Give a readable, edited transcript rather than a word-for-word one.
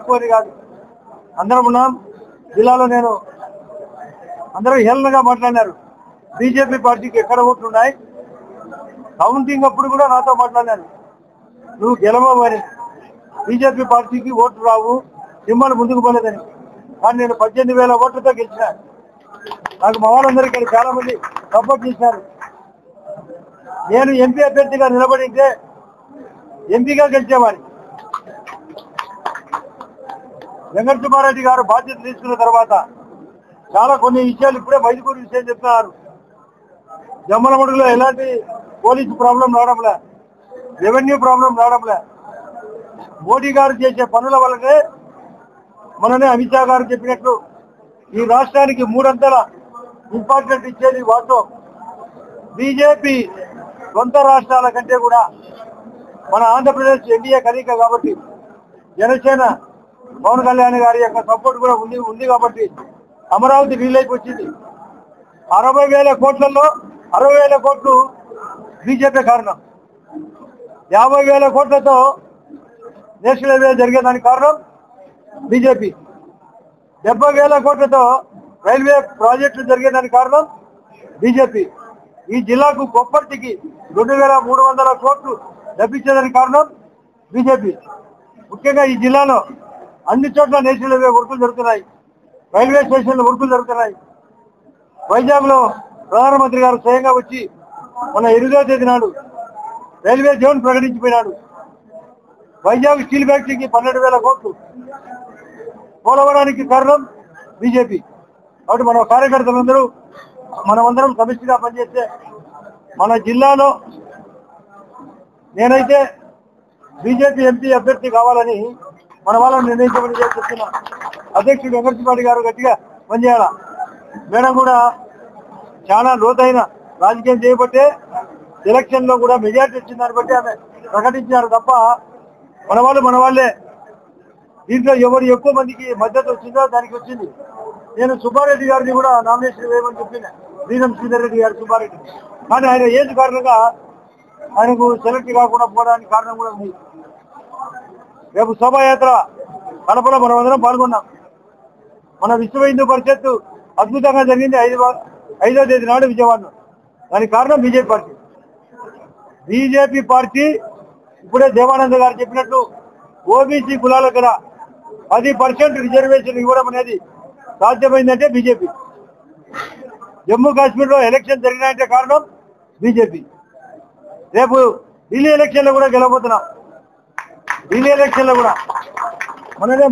తక్కువని కాదు, అందరం ఉన్నాం జిల్లాలో. నేను అందరూ హేళనగా మాట్లాడినారు. బీజేపీ పార్టీకి ఎక్కడ ఓట్లు ఉన్నాయి, కౌంటింగ్ అప్పుడు కూడా నాతో మాట్లాడినారు, నువ్వు గెలవవు అని, బీజేపీ పార్టీకి ఓట్లు రావు, సింహాలు ముందుకు పోలేదని. కానీ నేను 18,000 ఓట్లతో గెలిచిన. నాకు మా వాళ్ళందరికీ చాలా మంది సపోర్ట్ చేశారు. నేను ఎంపీ అభ్యర్థిగా నిలబడితే ఎంపీగా గెలిచేవాడిని. వెంకట సుబ్బారెడ్డి గారు బాధ్యత తీసుకున్న తర్వాత చాలా కొన్ని విషయాలు ఇప్పుడే మైదుకూరు విషయం చెప్తున్నారు. జమ్మలమడుగులో ఎలాంటి పోలీసు ప్రాబ్లం రావడంలే, రెవెన్యూ ప్రాబ్లం రావడంలే. మోడీ గారు చేసే పనుల వల్లనే మననే అమిత్ షా గారు చెప్పినట్లు ఈ రాష్ట్రానికి 3 అంతల ఇంపార్టెంట్ ఇచ్చేది వాస్తవం. బీజేపీ సొంత రాష్ట్రాల కంటే కూడా మన ఆంధ్రప్రదేశ్ ఎన్డీఏ కలయిక కాబట్టి, జనసేన పవన్ కళ్యాణ్ గారి యొక్క సపోర్ట్ కూడా ఉంది కాబట్టి అమరావతి వీలైపు వచ్చింది. 60,000 కోట్లలో 60,000 కోట్లు బీజేపీ కారణం. 50,000 కోట్లతో నేషనల్ హైవే జరిగేదానికి కారణం బీజేపీ. 70,000 కోట్లతో రైల్వే ప్రాజెక్టులు జరిగేదానికి కారణం బీజేపీ. ఈ జిల్లాకు కొప్పర్తికి 2,300 కోట్లు లభించేదానికి కారణం బీజేపీ. ముఖ్యంగా ఈ జిల్లాలో అన్ని చోట్ల నేషనల్ హైవే వర్కులు జరుగుతున్నాయి, రైల్వే స్టేషన్ల వర్కులు జరుగుతున్నాయి. వైజాగ్ లో ప్రధానమంత్రి గారు స్వయంగా వచ్చి మన 8వ తేదీ నాడు రైల్వే జోన్ ప్రకటించిపోయినాడు. వైజాగ్ స్టీల్ ఫ్యాక్టరీకి 12,000 కోట్లు. పోలవరానికి కారణం బీజేపీ. కాబట్టి మన కార్యకర్తలందరూ మనమందరం సమిష్టిగా పనిచేస్తే మన జిల్లాలో నేనైతే బీజేపీ ఎంపీ అభ్యర్థి కావాలని మన వాళ్ళని నిర్ణయించమని చెప్తున్నా. అధ్యక్షుడు వెంకట సుబ్బారెడ్డి గారు గట్టిగా పనిచేయాల. మేడం కూడా చాలా లోతైన రాజకీయం చేయబట్టే ఎలక్షన్ లో కూడా మెజార్టీ వచ్చిందని బట్టి ఆమె ప్రకటించారు తప్ప మన వాళ్ళే. దీంట్లో ఎవరు ఎక్కువ మందికి మద్దతు వచ్చిందో దానికి వచ్చింది. నేను సుబ్బారెడ్డి గారిని కూడా నామినేషన్ వేయమని చెప్పిన, వీరం శ్రీధర్ రెడ్డి గారు సుబ్బారెడ్డి. కానీ ఆయన ఏజ్ కారణంగా ఆయనకు సెలెక్ట్ కాకుండా పోవడానికి కారణం కూడా ఉంది. రేపు శోభాయాత్ర కడపలో మనం అందరం పాల్గొన్నాం. మన విశ్వ హిందూ పరిషత్ అద్భుతంగా జరిగింది 5వ తేదీ నాడు విజయవాడలో. దానికి కారణం బీజేపీ పార్టీ. బీజేపీ పార్టీ ఇప్పుడే దేవానంద గారు చెప్పినట్లు ఓబీసీ కులాలకు కూడా 10% రిజర్వేషన్ ఇవ్వడం అనేది సాధ్యమైందంటే బీజేపీ. జమ్మూ కాశ్మీర్ లో ఎలక్షన్ జరిగినాయంటే కారణం బీజేపీ. రేపు ఢిల్లీ ఎలక్షన్ లో కూడా గెలవబోతున్నాం. ఢిల్లీ ఎలక్షన్ లో కూడా మననే